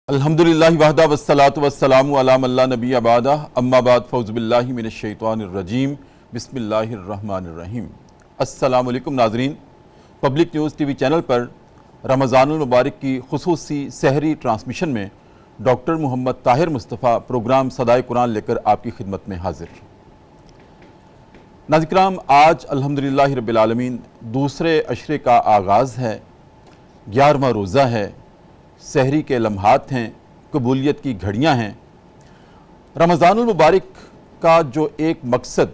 الحمدللہ وحدہ والصلاۃ والسلام علی من لا نبی بعدہ اما بعد فاعوذ باللہ من الشیطان الرجیم بسم اللہ الرحمن الرحیم۔ السلام علیکم ناظرین، پبلک نیوز ٹی وی چینل پر رمضان المبارک کی خصوصی سحری ٹرانسمیشن میں ڈاکٹر محمد طاہر مصطفیٰ پروگرام صدائے قرآن لے کر آپ کی خدمت میں حاضر۔ ناظرین کرام، آج الحمدللہ رب العالمین دوسرے عشرے کا آغاز ہے، 11واں روزہ ہے، سحری کے لمحات ہیں، قبولیت کی گھڑیاں ہیں۔ رمضان المبارک کا جو ایک مقصد،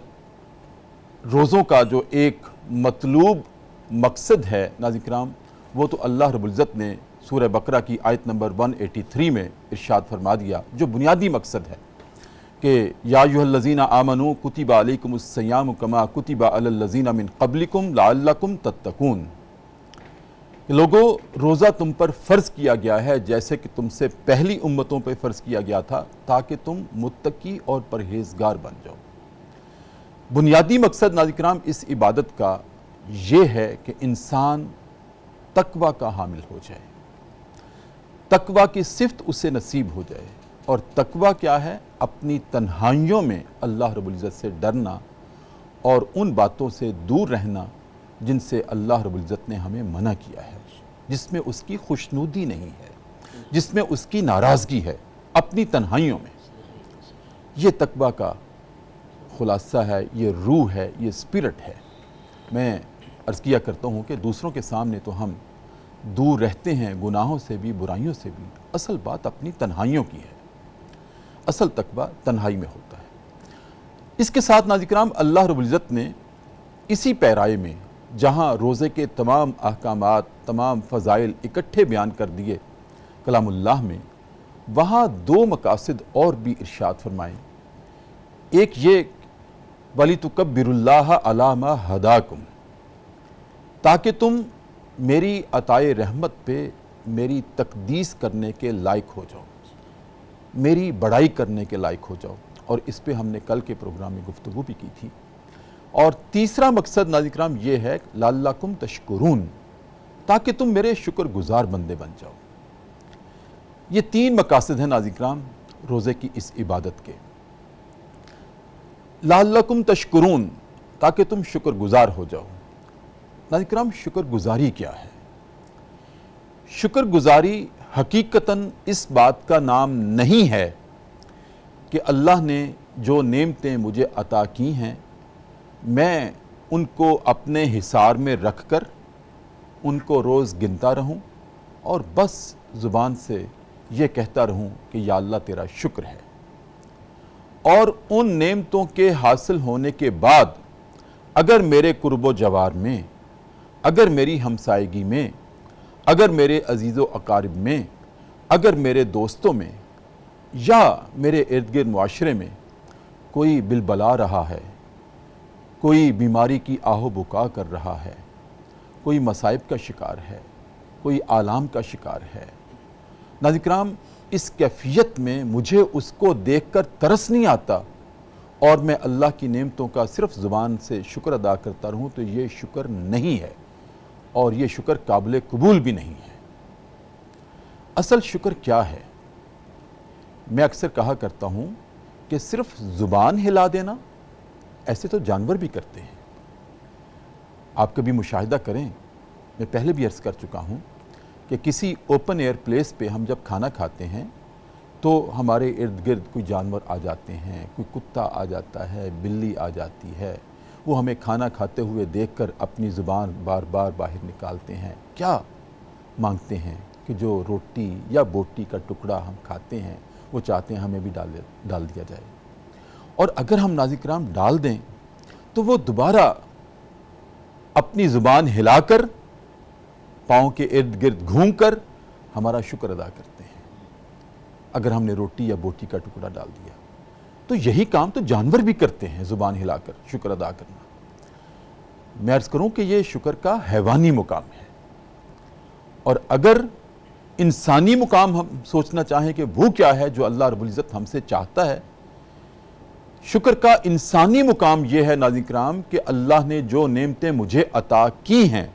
روزوں کا جو ایک مطلوب مقصد ہے ناظرین کرام، وہ تو اللہ رب العزت نے سورہ بقرہ کی آیت نمبر 183 میں ارشاد فرما دیا، جو بنیادی مقصد ہے کہ یا ایھا الذین آمنوا کتب علیکم الصیام کما کتب علی الذین من قبلکم لعلکم تتقون۔ لوگو، روزہ تم پر فرض کیا گیا ہے جیسے کہ تم سے پہلی امتوں پہ فرض کیا گیا تھا، تاکہ تم متقی اور پرہیزگار بن جاؤ۔ بنیادی مقصد ناظرین کرام اس عبادت کا یہ ہے کہ انسان تقوی کا حامل ہو جائے، تقوی کی صفت اسے نصیب ہو جائے۔ اور تقوی کیا ہے؟ اپنی تنہائیوں میں اللہ رب العزت سے ڈرنا اور ان باتوں سے دور رہنا جن سے اللہ رب العزت نے ہمیں منع کیا ہے، جس میں اس کی خوشنودی نہیں ہے، جس میں اس کی ناراضگی ہے، اپنی تنہائیوں میں۔ یہ تقوی کا خلاصہ ہے، یہ روح ہے، یہ اسپرٹ ہے۔ میں عرض کیا کرتا ہوں کہ دوسروں کے سامنے تو ہم دور رہتے ہیں، گناہوں سے بھی، برائیوں سے بھی۔ اصل بات اپنی تنہائیوں کی ہے، اصل تقوی تنہائی میں ہوتا ہے۔ اس کے ساتھ ناظرین کرام، اللہ رب العزت نے اسی پیرائے میں جہاں روزے کے تمام احکامات، تمام فضائل اکٹھے بیان کر دیے کلام اللہ میں، وہاں دو مقاصد اور بھی ارشاد فرمائے۔ ایک یہ وَلِتُكَبِّرُوا اللَّهَ عَلَىٰ مَا هَدَاكُمْ، تاکہ تم میری عطائے رحمت پہ میری تقدیس کرنے کے لائق ہو جاؤ، میری بڑائی کرنے کے لائق ہو جاؤ۔ اور اس پہ ہم نے کل کے پروگرام میں گفتگو بھی کی تھی۔ اور تیسرا مقصد ناظرین کرام یہ ہے لعلکم تشکرون، تاکہ تم میرے شکر گزار بندے بن جاؤ۔ یہ تین مقاصد ہیں ناظرین کرام روزے کی اس عبادت کے۔ لعلکم تشکرون، تاکہ تم شکر گزار ہو جاؤ۔ ناظرین کرام، شکر گزاری کیا ہے؟ شکر گزاری حقیقتاً اس بات کا نام نہیں ہے کہ اللہ نے جو نعمتیں مجھے عطا کی ہیں میں ان کو اپنے حصار میں رکھ کر ان کو روز گنتا رہوں اور بس زبان سے یہ کہتا رہوں کہ یا اللہ تیرا شکر ہے۔ اور ان نعمتوں کے حاصل ہونے کے بعد اگر میرے قرب و جوار میں، اگر میری ہمسائیگی میں، اگر میرے عزیز و اقارب میں، اگر میرے دوستوں میں یا میرے ارد گرد معاشرے میں کوئی بلبلا رہا ہے، کوئی بیماری کی آہ و بکا کر رہا ہے، کوئی مصائب کا شکار ہے، کوئی آلام کا شکار ہے، ناظرین کرام اس کیفیت میں مجھے اس کو دیکھ کر ترس نہیں آتا اور میں اللہ کی نعمتوں کا صرف زبان سے شکر ادا کرتا رہوں، تو یہ شکر نہیں ہے اور یہ شکر قابل قبول بھی نہیں ہے۔ اصل شکر کیا ہے؟ میں اکثر کہا کرتا ہوں کہ صرف زبان ہلا دینا ایسے تو جانور بھی کرتے ہیں۔ آپ کبھی مشاہدہ کریں، میں پہلے بھی عرض کر چکا ہوں کہ کسی اوپن ایئر پلیس پہ ہم جب کھانا کھاتے ہیں تو ہمارے ارد گرد کوئی جانور آ جاتے ہیں، کوئی کتا آ جاتا ہے، بلی آ جاتی ہے، وہ ہمیں کھانا کھاتے ہوئے دیکھ کر اپنی زبان بار بار باہر نکالتے ہیں۔ کیا مانگتے ہیں؟ کہ جو روٹی یا بوٹی کا ٹکڑا ہم کھاتے ہیں وہ چاہتے ہیں ہمیں بھی ڈال دیا جائے۔ اور اگر ہم ناظرین کرام ڈال دیں تو وہ دوبارہ اپنی زبان ہلا کر پاؤں کے ارد گرد گھوم کر ہمارا شکر ادا کرتے ہیں۔ اگر ہم نے روٹی یا بوٹی کا ٹکڑا ڈال دیا تو یہی کام تو جانور بھی کرتے ہیں، زبان ہلا کر شکر ادا کرنا۔ میں عرض کروں کہ یہ شکر کا حیوانی مقام ہے، اور اگر انسانی مقام ہم سوچنا چاہیں کہ وہ کیا ہے جو اللہ رب العزت ہم سے چاہتا ہے، شکر کا انسانی مقام یہ ہے ناظرین کرام کہ اللہ نے جو نعمتیں مجھے عطا کی ہیں،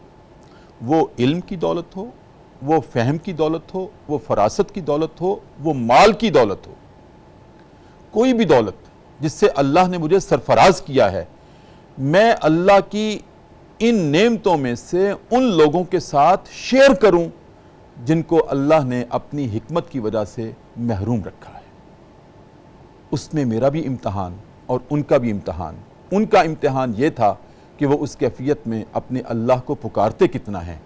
وہ علم کی دولت ہو، وہ فہم کی دولت ہو، وہ فراست کی دولت ہو، وہ مال کی دولت ہو، کوئی بھی دولت جس سے اللہ نے مجھے سرفراز کیا ہے، میں اللہ کی ان نعمتوں میں سے ان لوگوں کے ساتھ شیئر کروں جن کو اللہ نے اپنی حکمت کی وجہ سے محروم رکھا ہے۔ اس میں میرا بھی امتحان اور ان کا بھی امتحان۔ ان کا امتحان یہ تھا کہ وہ اس کیفیت میں اپنے اللہ کو پکارتے کتنا ہیں،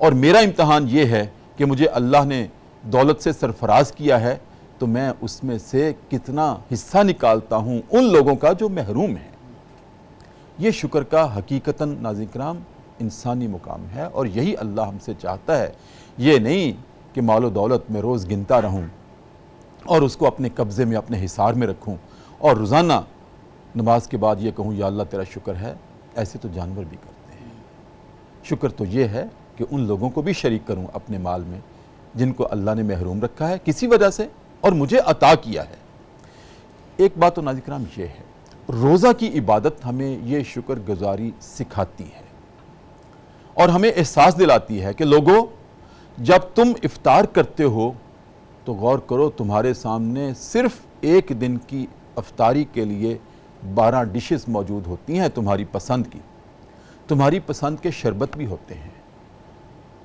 اور میرا امتحان یہ ہے کہ مجھے اللہ نے دولت سے سرفراز کیا ہے تو میں اس میں سے کتنا حصہ نکالتا ہوں ان لوگوں کا جو محروم ہیں۔ یہ شکر کا حقیقتاً ناظرین کرام انسانی مقام ہے، اور یہی اللہ ہم سے چاہتا ہے۔ یہ نہیں کہ مال و دولت میں روز گنتا رہوں اور اس کو اپنے قبضے میں، اپنے حصار میں رکھوں، اور روزانہ نماز کے بعد یہ کہوں یا اللہ تیرا شکر ہے۔ ایسے تو جانور بھی کرتے ہیں۔ شکر تو یہ ہے کہ ان لوگوں کو بھی شریک کروں اپنے مال میں جن کو اللہ نے محروم رکھا ہے کسی وجہ سے اور مجھے عطا کیا ہے۔ ایک بات تو ناظرین کرام یہ ہے، روزہ کی عبادت ہمیں یہ شکر گزاری سکھاتی ہے اور ہمیں احساس دلاتی ہے کہ لوگوں، جب تم افطار کرتے ہو تو غور کرو، تمہارے سامنے صرف ایک دن کی افطاری کے لیے 12 ڈشز موجود ہوتی ہیں تمہاری پسند کی۔ تمہاری پسند کے شربت بھی ہوتے ہیں،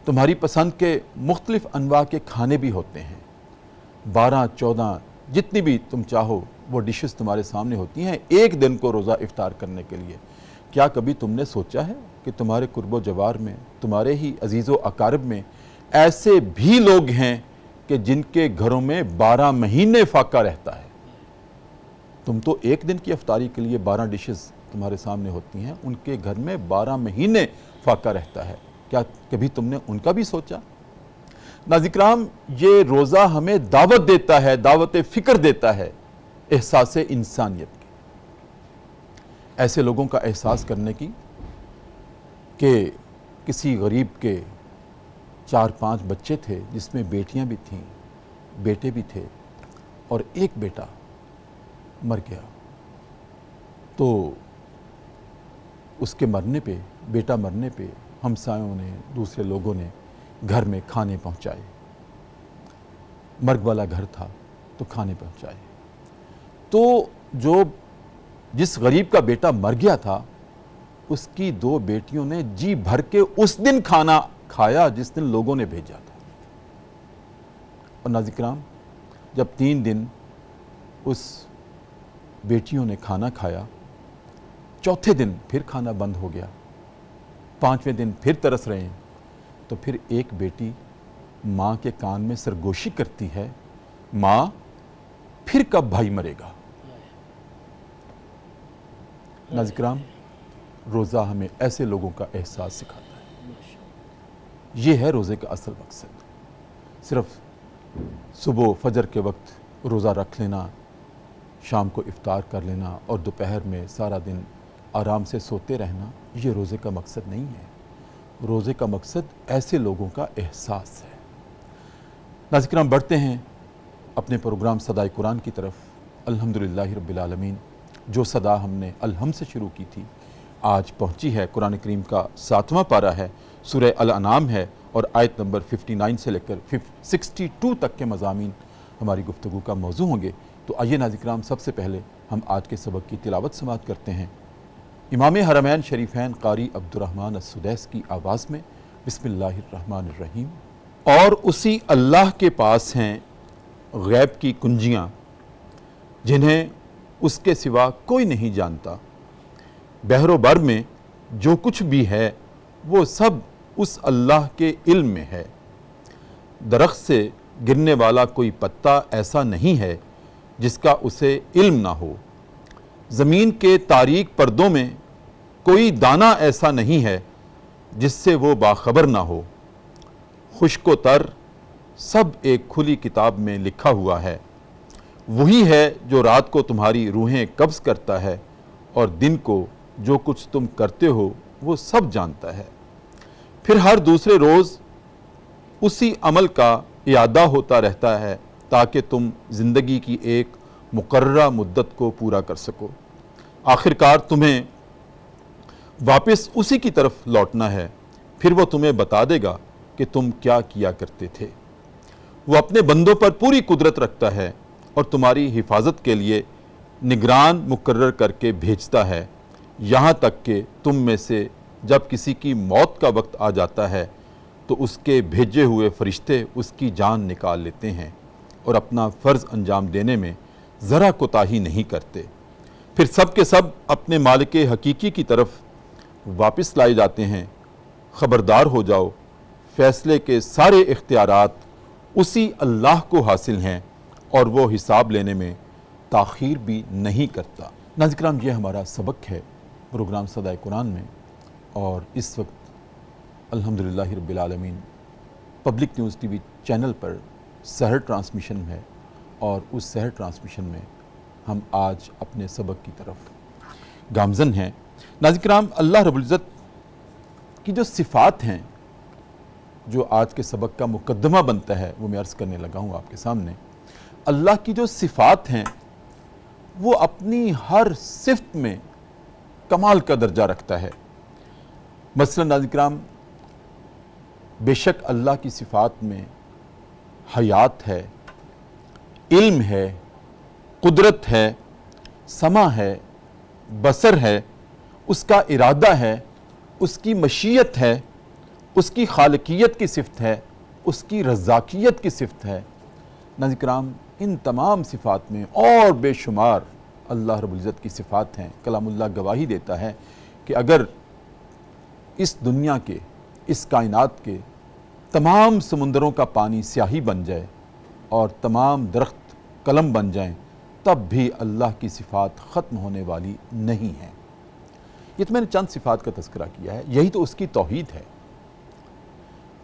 تمہاری پسند کے مختلف انواع کے کھانے بھی ہوتے ہیں، 12 14 جتنی بھی تم چاہو وہ ڈشز تمہارے سامنے ہوتی ہیں ایک دن کو روزہ افطار کرنے کے لیے۔ کیا کبھی تم نے سوچا ہے کہ تمہارے قرب و جوار میں، تمہارے ہی عزیز و اقارب میں ایسے بھی لوگ ہیں کہ جن کے گھروں میں 12 مہینے فاقہ رہتا ہے؟ تم تو ایک دن کی افطاری کے لیے 12 ڈشز تمہارے سامنے ہوتی ہیں، ان کے گھر میں 12 مہینے فاقہ رہتا ہے۔ کیا کبھی تم نے ان کا بھی سوچا؟ ناظرین کرام، یہ روزہ ہمیں دعوت دیتا ہے، دعوت فکر دیتا ہے احساس انسانیت کی، ایسے لوگوں کا احساس کرنے کی کہ کسی غریب کے 4-5 بچے تھے جس میں بیٹیاں بھی تھیں، بیٹے بھی تھے، اور ایک بیٹا مر گیا تو اس کے مرنے پہ، بیٹا مرنے پہ ہمسایوں نے، دوسرے لوگوں نے گھر میں کھانے پہنچائے۔ مرگ والا گھر تھا تو کھانے پہنچائے۔ تو جس غریب کا بیٹا مر گیا تھا اس کی 2 بیٹیوں نے جی بھر کے اس دن کھانا کھایا جس دن لوگوں نے بھیجا تھا۔ اور ناظرین کرام، جب 3 دن اس بیٹیوں نے کھانا کھایا، چوتھے دن پھر کھانا بند ہو گیا، 5ویں دن پھر ترس رہے ہیں، تو پھر ایک بیٹی ماں کے کان میں سرگوشی کرتی ہے، ماں پھر کب بھائی مرے گا؟ ناظرین کرام، روزہ ہمیں ایسے لوگوں کا احساس سکھاتا ہے۔ یہ ہے روزے کا اصل مقصد۔ صرف صبح فجر کے وقت روزہ رکھ لینا، شام کو افطار کر لینا اور دوپہر میں سارا دن آرام سے سوتے رہنا، یہ روزے کا مقصد نہیں ہے۔ روزے کا مقصد ایسے لوگوں کا احساس ہے۔ ناظرین کرام، بڑھتے ہیں اپنے پروگرام صدائے قرآن کی طرف۔ الحمدللہ رب العالمین، جو صدا ہم نے الحمد سے شروع کی تھی آج پہنچی ہے، قرآن کریم کا 7واں پارہ ہے، سورہ الانعام ہے، اور آیت نمبر 59 سے لے کر 62 تک کے مضامین ہماری گفتگو کا موضوع ہوں گے۔ تو آئیے ناظرین کرام، سب سے پہلے ہم آج کے سبق کی تلاوت سماعت کرتے ہیں امام حرمین شریفین قاری عبدالرحمن السدیس کی آواز میں۔ بسم اللہ الرحمن الرحیم۔ اور اسی اللہ کے پاس ہیں غیب کی کنجیاں جنہیں اس کے سوا کوئی نہیں جانتا۔ بحر و بر میں جو کچھ بھی ہے وہ سب اس اللہ کے علم میں ہے۔ درخت سے گرنے والا کوئی پتا ایسا نہیں ہے جس کا اسے علم نہ ہو۔ زمین کے تاریک پردوں میں کوئی دانہ ایسا نہیں ہے جس سے وہ باخبر نہ ہو۔ خشک و تر سب ایک کھلی کتاب میں لکھا ہوا ہے۔ وہی ہے جو رات کو تمہاری روحیں قبض کرتا ہے اور دن کو جو کچھ تم کرتے ہو وہ سب جانتا ہے۔ پھر ہر دوسرے روز اسی عمل کا اعادہ ہوتا رہتا ہے تاکہ تم زندگی کی ایک مقررہ مدت کو پورا کر سکو۔ آخرکار تمہیں واپس اسی کی طرف لوٹنا ہے، پھر وہ تمہیں بتا دے گا کہ تم کیا کیا کرتے تھے۔ وہ اپنے بندوں پر پوری قدرت رکھتا ہے اور تمہاری حفاظت کے لیے نگران مقرر کر کے بھیجتا ہے، یہاں تک کہ تم میں سے جب کسی کی موت کا وقت آ جاتا ہے تو اس کے بھیجے ہوئے فرشتے اس کی جان نکال لیتے ہیں اور اپنا فرض انجام دینے میں ذرا کوتاہی نہیں کرتے۔ پھر سب کے سب اپنے مالک حقیقی کی طرف واپس لائے جاتے ہیں۔ خبردار ہو جاؤ، فیصلے کے سارے اختیارات اسی اللہ کو حاصل ہیں اور وہ حساب لینے میں تاخیر بھی نہیں کرتا۔ ناظرین کرام، یہ ہمارا سبق ہے پروگرام صدائے قرآن میں، اور اس وقت الحمدللہ رب العالمین پبلک نیوز ٹی وی چینل پر سحر ٹرانسمیشن ہے، اور اس سحر ٹرانسمیشن میں ہم آج اپنے سبق کی طرف گامزن ہیں۔ ناظرین کرام، اللہ رب العزت کی جو صفات ہیں، جو آج کے سبق کا مقدمہ بنتا ہے، وہ میں عرض کرنے لگا ہوں آپ کے سامنے۔ اللہ کی جو صفات ہیں وہ اپنی ہر صفت میں کمال کا درجہ رکھتا ہے۔ مثلا ناظرین کرام، بے شک اللہ کی صفات میں حیات ہے، علم ہے، قدرت ہے، سمع ہے، بصر ہے، اس کا ارادہ ہے، اس کی مشیت ہے، اس کی خالقیت کی صفت ہے، اس کی رزاقیت کی صفت ہے۔ ناظرین کرام، ان تمام صفات میں اور بے شمار اللہ رب العزت کی صفات ہیں۔ کلام اللہ گواہی دیتا ہے کہ اگر اس دنیا کے، اس کائنات کے تمام سمندروں کا پانی سیاہی بن جائے اور تمام درخت قلم بن جائیں، تب بھی اللہ کی صفات ختم ہونے والی نہیں ہیں۔ یہ تو میں نے چند صفات کا تذکرہ کیا ہے، یہی تو اس کی توحید ہے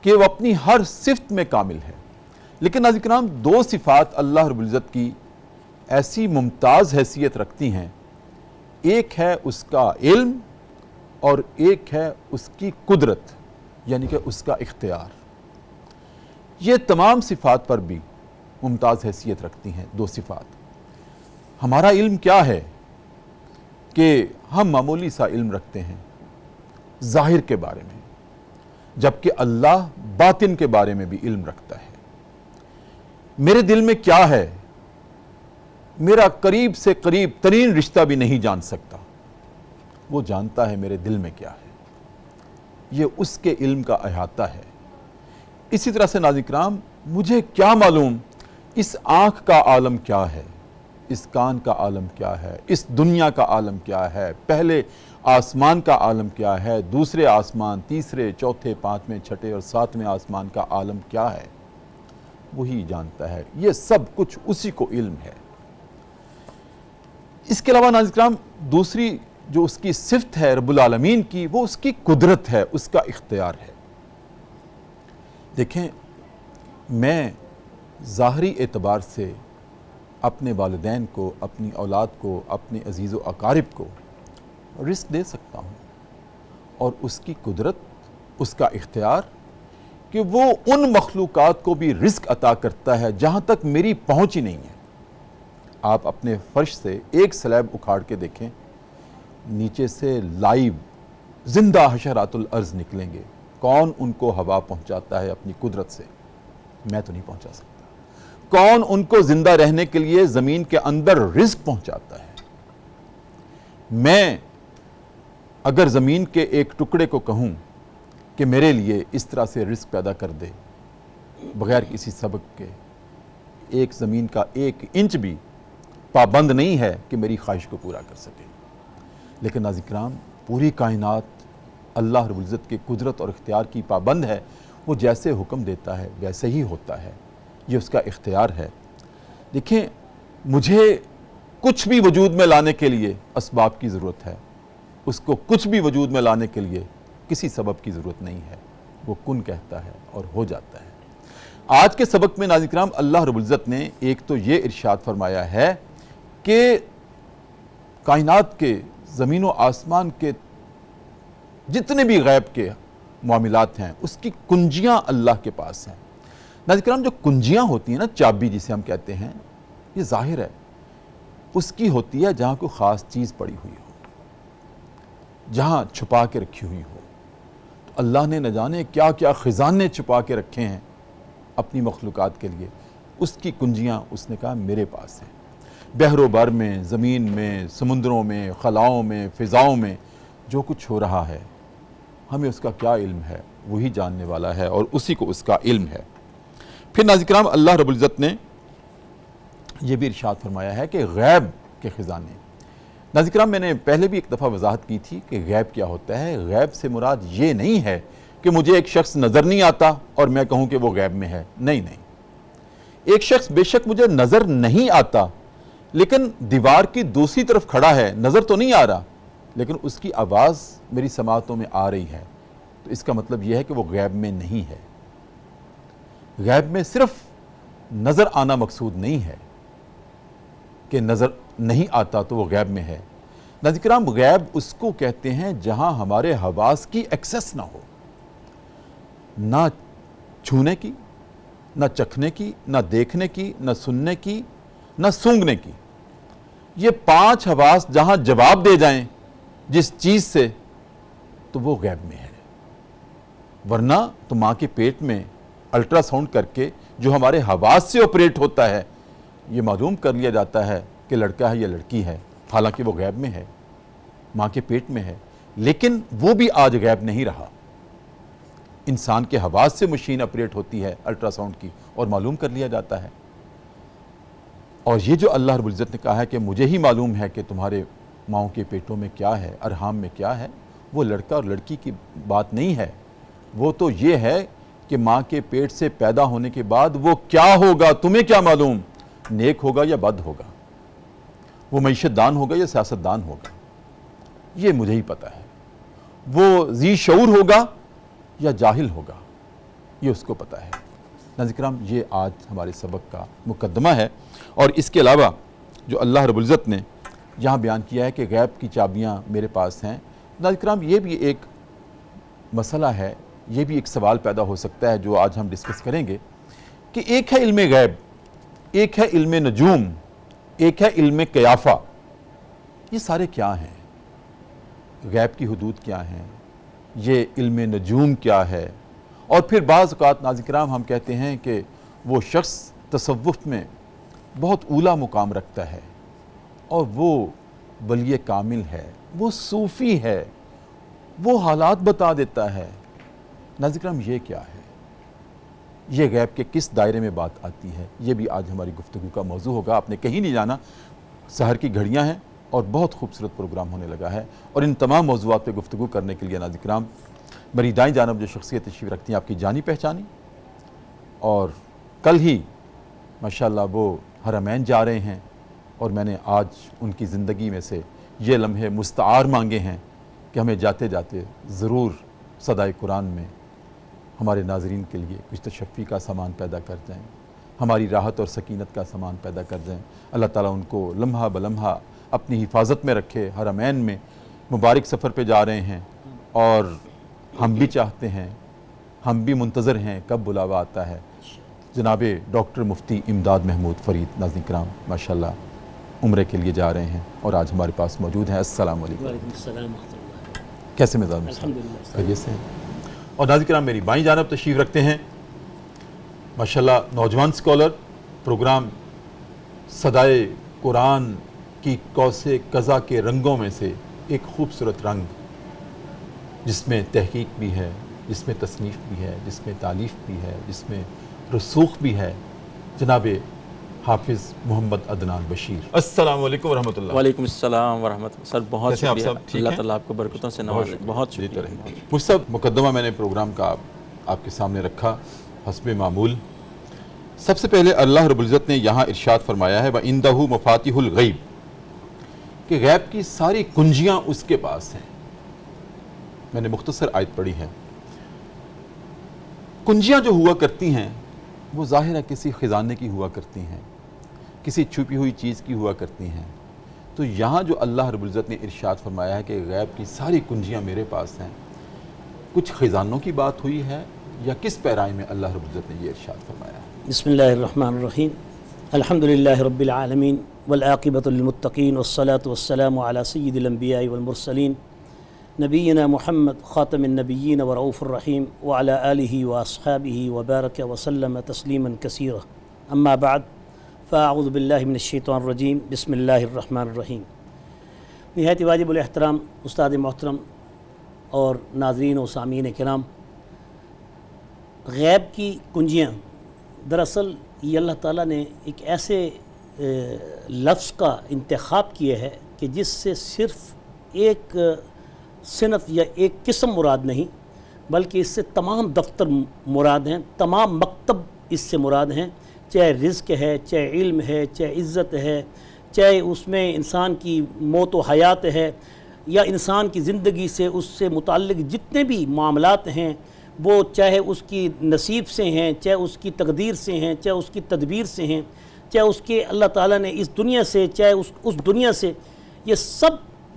کہ وہ اپنی ہر صفت میں کامل ہے۔ لیکن ناظرین کرام، دو صفات اللہ رب العزت کی ایسی ممتاز حیثیت رکھتی ہیں، ایک ہے اس کا علم اور ایک ہے اس کی قدرت، یعنی کہ اس کا اختیار۔ یہ تمام صفات پر بھی ممتاز حیثیت رکھتی ہیں دو صفات۔ ہمارا علم کیا ہے کہ ہم معمولی سا علم رکھتے ہیں ظاہر کے بارے میں، جبکہ اللہ باطن کے بارے میں بھی علم رکھتا ہے۔ میرے دل میں کیا ہے، میرا قریب سے قریب ترین رشتہ بھی نہیں جان سکتا، وہ جانتا ہے میرے دل میں کیا ہے۔ یہ اس کے علم کا احاطہ ہے۔ اسی طرح سے ناظرین کرام، مجھے کیا معلوم اس آنکھ کا عالم کیا ہے، اس کان کا عالم کیا ہے، اس دنیا کا عالم کیا ہے، پہلے آسمان کا عالم کیا ہے، دوسرے آسمان، تیسرے، چوتھے، پانچویں، چھٹے اور ساتویں آسمان کا عالم کیا ہے، وہی جانتا ہے۔ یہ سب کچھ اسی کو علم ہے۔ اس کے علاوہ ناظرین کرام، دوسری جو اس کی صفت ہے رب العالمین کی، وہ اس کی قدرت ہے، اس کا اختیار ہے۔ دیکھیں، میں ظاہری اعتبار سے اپنے والدین کو، اپنی اولاد کو، اپنے عزیز و اقارب کو رزق دے سکتا ہوں، اور اس کی قدرت، اس کا اختیار کہ وہ ان مخلوقات کو بھی رزق عطا کرتا ہے جہاں تک میری پہنچ ہی نہیں ہے۔ آپ اپنے فرش سے ایک سلیب اکھاڑ کے دیکھیں، نیچے سے لائیو زندہ حشرات الارض نکلیں گے۔ کون ان کو ہوا پہنچاتا ہے اپنی قدرت سے؟ میں تو نہیں پہنچا سکتا۔ کون ان کو زندہ رہنے کے لیے زمین کے اندر رزق پہنچاتا ہے؟ میں اگر زمین کے ایک ٹکڑے کو کہوں کہ میرے لیے اس طرح سے رزق پیدا کر دے، بغیر کسی سبب کے، ایک زمین کا ایک انچ بھی پابند نہیں ہے کہ میری خواہش کو پورا کر سکے۔ لیکن ناظرین کرام، پوری کائنات اللہ رب العزت کے قدرت اور اختیار کی پابند ہے۔ وہ جیسے حکم دیتا ہے ویسے ہی ہوتا ہے، یہ اس کا اختیار ہے۔ دیکھیں، مجھے کچھ بھی وجود میں لانے کے لیے اسباب کی ضرورت ہے، اس کو کچھ بھی وجود میں لانے کے لیے کسی سبب کی ضرورت نہیں ہے۔ وہ کن کہتا ہے اور ہو جاتا ہے۔ آج کے سبق میں ناظرین کرام، اللہ رب العزت نے ایک تو یہ ارشاد فرمایا ہے کہ کائنات کے، زمین و آسمان کے جتنے بھی غیب کے معاملات ہیں، اس کی کنجیاں اللہ کے پاس ہیں۔ ناظرین کرام، جو کنجیاں ہوتی ہیں نا، چابی جسے ہم کہتے ہیں، یہ ظاہر ہے اس کی ہوتی ہے جہاں کوئی خاص چیز پڑی ہوئی ہو، جہاں چھپا کے رکھی ہوئی ہو۔ تو اللہ نے نہ جانے کیا کیا خزانے چھپا کے رکھے ہیں اپنی مخلوقات کے لیے، اس کی کنجیاں اس نے کہا میرے پاس ہیں۔ بحر و بر میں، زمین میں، سمندروں میں، خلاؤں میں، فضاؤں میں جو کچھ ہو رہا ہے ہمیں اس کا کیا علم ہے، وہی جاننے والا ہے اور اسی کو اس کا علم ہے۔ پھر ناظرین کرام، اللہ رب العزت نے یہ بھی ارشاد فرمایا ہے کہ غیب کے خزانے۔ ناظرین کرام، میں نے پہلے بھی ایک دفعہ وضاحت کی تھی کہ غیب کیا ہوتا ہے۔ غیب سے مراد یہ نہیں ہے کہ مجھے ایک شخص نظر نہیں آتا اور میں کہوں کہ وہ غیب میں ہے، نہیں۔ ایک شخص بے شک مجھے نظر نہیں آتا لیکن دیوار کی دوسری طرف کھڑا ہے، نظر تو نہیں آ رہا لیکن اس کی آواز میری سماعتوں میں آ رہی ہے، تو اس کا مطلب یہ ہے کہ وہ غیب میں نہیں ہے۔ غیب میں صرف نظر آنا مقصود نہیں ہے کہ نظر نہیں آتا تو وہ غیب میں ہے۔ ناظرین کرام، غیب اس کو کہتے ہیں جہاں ہمارے حواس کی ایکسس نہ ہو، نہ چھونے کی، نہ چکھنے کی، نہ دیکھنے کی، نہ سننے کی، نہ سونگھنے کی۔ یہ 5 حواس جہاں جواب دے جائیں جس چیز سے تو وہ غیب میں ہے۔ ورنہ تو ماں کے پیٹ میں الٹرا ساؤنڈ کر کے جو ہمارے حواس سے آپریٹ ہوتا ہے یہ معلوم کر لیا جاتا ہے کہ لڑکا ہے یا لڑکی ہے، حالانکہ وہ غیب میں ہے، ماں کے پیٹ میں ہے، لیکن وہ بھی آج غیب نہیں رہا۔ انسان کے حواس سے مشین آپریٹ ہوتی ہے الٹرا ساؤنڈ کی اور معلوم کر لیا جاتا ہے۔ اور یہ جو اللہ رب العزت نے کہا ہے کہ مجھے ہی معلوم ہے کہ تمہارے ماؤں کے پیٹوں میں کیا ہے، ارحام میں کیا ہے، وہ لڑکا اور لڑکی کی بات نہیں ہے، وہ تو یہ ہے کہ ماں کے پیٹ سے پیدا ہونے کے بعد وہ کیا ہوگا تمہیں کیا معلوم، نیک ہوگا یا بد ہوگا، وہ معیشت دان ہوگا یا سیاست دان ہوگا، یہ مجھے ہی پتا ہے، وہ ذی شعور ہوگا یا جاہل ہوگا، یہ اس کو پتا ہے۔ ناظرین کرام، یہ آج ہمارے سبق کا مقدمہ ہے۔ اور اس کے علاوہ جو اللہ رب العزت نے یہاں بیان کیا ہے کہ غیب کی چابیاں میرے پاس ہیں، ناظرین کرام یہ بھی ایک مسئلہ ہے، یہ بھی ایک سوال پیدا ہو سکتا ہے جو آج ہم ڈسکس کریں گے کہ ایک ہے علم غیب، ایک ہے علم نجوم، ایک ہے علم قیافہ، یہ سارے کیا ہیں؟ غیب کی حدود کیا ہیں؟ یہ علم نجوم کیا ہے؟ اور پھر بعض اوقات ناظرین کرام ہم کہتے ہیں کہ وہ شخص تصوف میں بہت اعلیٰ مقام رکھتا ہے اور وہ ولی کامل ہے، وہ صوفی ہے، وہ حالات بتا دیتا ہے۔ ناظرین کرام یہ کیا ہے؟ یہ غیب کے کس دائرے میں بات آتی ہے؟ یہ بھی آج ہماری گفتگو کا موضوع ہوگا۔ آپ نے کہیں نہیں جانا، سحر کی گھڑیاں ہیں اور بہت خوبصورت پروگرام ہونے لگا ہے، اور ان تمام موضوعات پہ گفتگو کرنے کے لیے ناظرین کرام میری دائیں جانب جو شخصیت تشریف رکھتی ہیں آپ کی جانی پہچانی، اور کل ہی ماشاءاللہ وہ حرمین جا رہے ہیں، اور میں نے آج ان کی زندگی میں سے یہ لمحے مستعار مانگے ہیں کہ ہمیں جاتے جاتے ضرور صدائے قرآن میں ہمارے ناظرین کے لیے کچھ تشفی کا سامان پیدا کر جائیں، ہماری راحت اور سکینت کا سامان پیدا کر جائیں۔ اللہ تعالیٰ ان کو لمحہ بلمحہ اپنی حفاظت میں رکھے۔ حرمین میں مبارک سفر پہ جا رہے ہیں اور ہم بھی چاہتے ہیں، ہم بھی منتظر ہیں کب بلاوا آتا ہے۔ جناب ڈاکٹر مفتی امداد محمود فرید ناظرین کرام ماشاءاللہ عمرے کے لیے جا رہے ہیں اور آج ہمارے پاس موجود ہیں۔ السلام علیکم۔ وعلیکم السلام ورحمۃ اللہ۔ کیسے مزاج میں؟ الحمدللہ خیریت سے ہیں؟ اور ناظرین کرام میری بائیں جانب تشریف رکھتے ہیں ماشاءاللہ نوجوان اسکالر، پروگرام صدائے قرآن کی قوس قزح کے رنگوں میں سے ایک خوبصورت رنگ، جس میں تحقیق بھی ہے، جس میں تصنیف بھی ہے، جس میں تالیف بھی ہے، جس میں رسوخ بھی ہے، جناب حافظ محمد عدنان بشیر۔ السلام علیکم ورحمۃ اللہ۔ وعلیکم السلام ورحمۃ اللہ۔ سر بہت کیسے ہیں آپ شکریہ، سب؟ ٹھیک اللہ ہیں؟ تعالیٰ آپ کو برکتوں سے نوازے، بہت جیتے شکریہ۔ رہیں۔ مجھ سے مقدمہ میں نے پروگرام کا آپ کے سامنے رکھا حسب معمول۔ سب سے پہلے اللہ رب العزت نے یہاں ارشاد فرمایا ہے وَعِندَهُ مَفَاتِحُ الْغَيْبِ کہ غیب کی ساری کنجیاں اس کے پاس ہیں۔ میں نے مختصر آیت پڑھی ہے۔ کنجیاں جو ہوا کرتی ہیں وہ ظاہر ہے کسی خزانے کی ہوا کرتی ہیں، کسی چھپی ہوئی چیز کی ہوا کرتی ہیں۔ تو یہاں جو اللہ رب العزت نے ارشاد فرمایا ہے کہ غیب کی ساری کنجیاں میرے پاس ہیں، کچھ خزانوں کی بات ہوئی ہے یا کس پیرائی میں اللہ رب العزت نے یہ ارشاد فرمایا ہے؟ بسم اللہ الرحمن الرحیم، الحمدللہ رب العالمین والعاقبۃ للمتقین والصلاة والسلام علی سید الانبیاء والمرسلین نبینا محمد خاتم النبیین و رؤوف الرحیم وعلی آلہ و اصحابہ وبارک وسلم تسلیما کثیرا اما بعد فاعوذ باللہ من الشیطان الرجیم بسم اللہ الرحمن الرحیم۔ نہایت واجب الاحترام استاد محترم اور ناظرین و سامعین کرام، غیب کی کنجیاں دراصل یہ اللہ تعالیٰ نے ایک ایسے لفظ کا انتخاب کیا ہے کہ جس سے صرف ایک صنف یا ایک قسم مراد نہیں، بلکہ اس سے تمام دفتر مراد ہیں، تمام مکتب اس سے مراد ہیں، چاہے رزق ہے، چاہے علم ہے، چاہے عزت ہے، چاہے اس میں انسان کی موت و حیات ہے، یا انسان کی زندگی سے اس سے متعلق جتنے بھی معاملات ہیں وہ چاہے اس کی نصیب سے ہیں، چاہے اس کی تقدیر سے ہیں، چاہے اس کی تدبیر سے ہیں، چاہے اس کے اللہ تعالیٰ نے اس دنیا سے، چاہے اس دنیا سے، یہ سب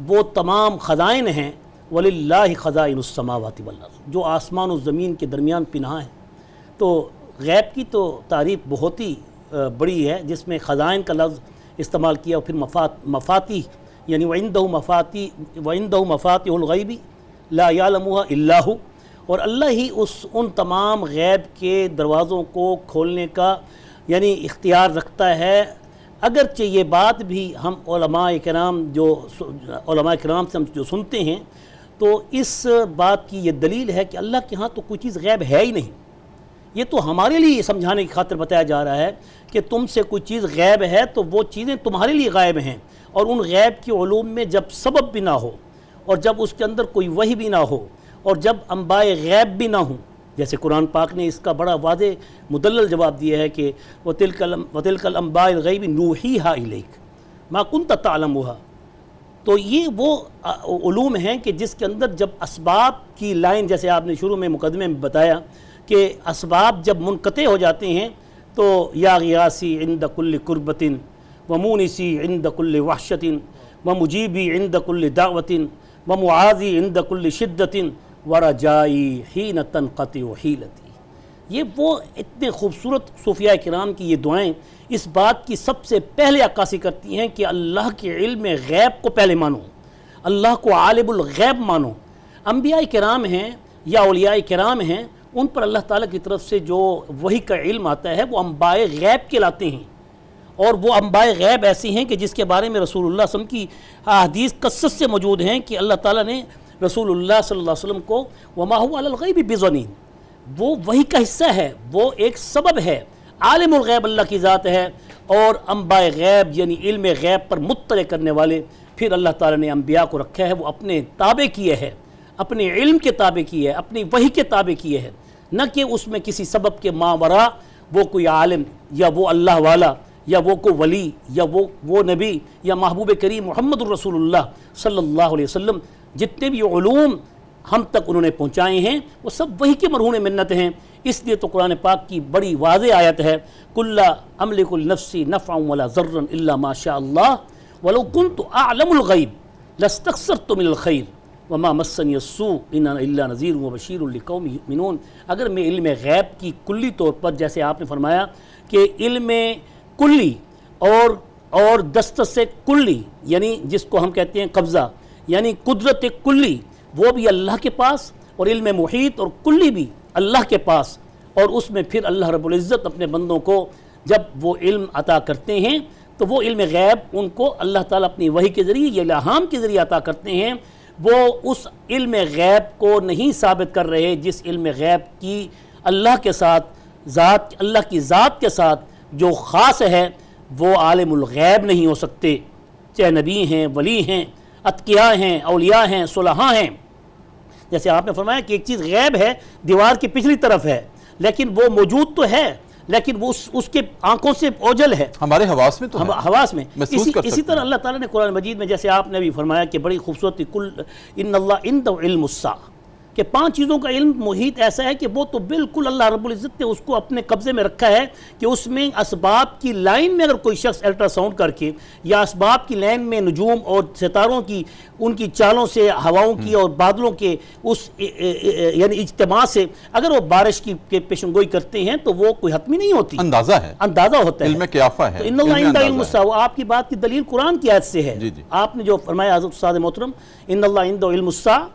وہ تمام خزائن ہیں۔ وَلِلَّهِ خَزَائِنُ السَّمَاوَاتِ وَالْأَرْضِ، جو آسمان و زمین کے درمیان پنہاں ہیں۔ تو غیب کی تو تعریف بہت ہی بڑی ہے، جس میں خزائن کا لفظ استعمال کیا، اور پھر مفاتیح یعنی وَعِنْدَهُ مَفَاتِحُ الْغَيْبِ لَا يَعْلَمُهَا إِلَّا هُوَ، اور اللہ ہی ان تمام غیب کے دروازوں کو کھولنے کا یعنی اختیار رکھتا ہے۔ اگرچہ یہ بات بھی ہم علماء کرام سے ہم جو سنتے ہیں، تو اس بات کی یہ دلیل ہے کہ اللہ کے ہاں تو کوئی چیز غیب ہے ہی نہیں۔ یہ تو ہمارے لیے سمجھانے کی خاطر بتایا جا رہا ہے کہ تم سے کوئی چیز غیب ہے تو وہ چیزیں تمہارے لیے غائب ہیں، اور ان غیب کے علوم میں جب سبب بھی نہ ہو، اور جب اس کے اندر کوئی وحی بھی نہ ہو، اور جب انباء غیب بھی نہ ہوں، جیسے قرآن پاک نے اس کا بڑا واضح مدلل جواب دیا ہے کہ وَتِلْكَ الْأَنْبَاءُ الْغَيْبِ نُوحِيهَا إِلَيْكَ مَا كُنْتَ تَعْلَمُهَا۔ تو یہ وہ علوم ہیں کہ جس کے اندر جب اسباب کی لائن، جیسے آپ نے شروع میں مقدمے میں بتایا کہ اسباب جب منقطع ہو جاتے ہیں تو یا غیاسی عند کل کربت ومونسی عند کل وحشت ومجیبی عند کل دعوت ومعاذی عند کل شدت ورجائی حین تنقطع حیلتی۔ یہ وہ اتنے خوبصورت صوفیاء کرام کی یہ دعائیں اس بات کی سب سے پہلے عکاسی کرتی ہیں کہ اللہ کے علم غیب کو پہلے مانو، اللہ کو عالم الغیب مانو۔ انبیاء کرام ہیں یا اولیاء کرام ہیں، ان پر اللہ تعالیٰ کی طرف سے جو وحی کا علم آتا ہے وہ انباء غیب کہلاتے ہیں، اور وہ انباء غیب ایسی ہیں کہ جس کے بارے میں رسول اللہ صلی اللہ علیہ وسلم کی احادیث کثرت سے موجود ہیں کہ اللہ تعالیٰ نے رسول اللہ صلی اللہ علیہ وسلم کو وما هو علی الغیب بضنین، وہ وحی کا حصہ ہے، وہ ایک سبب ہے۔ عالم الغیب اللہ کی ذات ہے، اور انباء غیب یعنی علم غیب پر مطلع کرنے والے پھر اللہ تعالیٰ نے انبیاء کو رکھا ہے، وہ اپنے تابع کیے ہے، اپنے علم کے تابع کیے ہے، اپنی وحی کے تابع کیے ہے، نہ کہ اس میں کسی سبب کے ماوراء وہ کوئی عالم یا وہ اللہ والا یا وہ کوئی ولی یا وہ نبی یا محبوب کریم محمد الرسول اللہ صلی اللہ علیہ وسلم، جتنے بھی علوم ہم تک انہوں نے پہنچائے ہیں وہ سب وہی کے مرہون منت ہیں۔ اس لیے تو قرآن پاک کی بڑی واضح آیت ہے کُلَّ أَمْلِكُ لِنَفْسِي نَفْعًا وَلَا ضَرًّا إِلَّا مَا شَاءَ اللَّهُ وَلَوْ كُنْتُ أَعْلَمُ الْغَيْبِ لَاسْتَكْثَرْتُ مِنَ الْخَيْرِ وَمَا مَسَّنِيَ السُّوءُ إِنْ أَنَا إِلَّا نَذِيرٌ وَبَشِيرٌ لِقَوْمٍ يُؤْمِنُونَ۔ اگر میں علم غیب کی کلی طور پر، جیسے آپ نے فرمایا کہ علم کلی اور دسترس کلی یعنی جس کو ہم کہتے ہیں قبضہ یعنی قدرت کلی، وہ بھی اللہ کے پاس، اور علم محیط اور کلی بھی اللہ کے پاس، اور اس میں پھر اللہ رب العزت اپنے بندوں کو جب وہ علم عطا کرتے ہیں تو وہ علم غیب ان کو اللہ تعالیٰ اپنی وحی کے ذریعے یا الہام کے ذریعے عطا کرتے ہیں۔ وہ اس علم غیب کو نہیں ثابت کر رہے جس علم غیب کی اللہ کے ساتھ اللہ کی ذات کے ساتھ جو خاص ہے، وہ عالم الغیب نہیں ہو سکتے، چاہے نبی ہیں، ولی ہیں، اتقیاء ہیں، اولیاء ہیں، صلحاء ہیں۔ جیسے آپ نے فرمایا کہ ایک چیز غیب ہے، دیوار کی پچھلی طرف ہے، لیکن وہ موجود تو ہے، لیکن وہ اس کے آنکھوں سے اوجھل ہے، ہمارے حواس میں تو ہے، حواس میں اسی طرح ہیں۔ اللہ تعالیٰ نے قرآن مجید میں جیسے آپ نے بھی فرمایا کہ بڑی خوبصورتی کل ان اللہ عنده علم الساعہ، کہ 5 چیزوں کا علم محیط ایسا ہے کہ وہ تو بالکل اللہ رب العزت نے اس کو اپنے قبضے میں رکھا ہے کہ اس میں اسباب کی لائن میں اگر کوئی شخص الٹرا ساؤنڈ کر کے یا اسباب کی لائن میں نجوم اور ستاروں کی ان کی چالوں سے، ہواؤں کی اور بادلوں کے اس یعنی اجتماع سے اگر وہ بارش کی پیشن گوئی کرتے ہیں تو وہ کوئی حتمی نہیں ہوتی، اندازہ ہوتا ہے، علم قیافہ ہے، تو ان اللہ عندہ علم الساعہ۔ آپ کی بات کی دلیل قرآن کی آیت سے ہے، آپ نے جو فرمایا حضرت استاد محترم ان اللہ عندہ علم الساعہ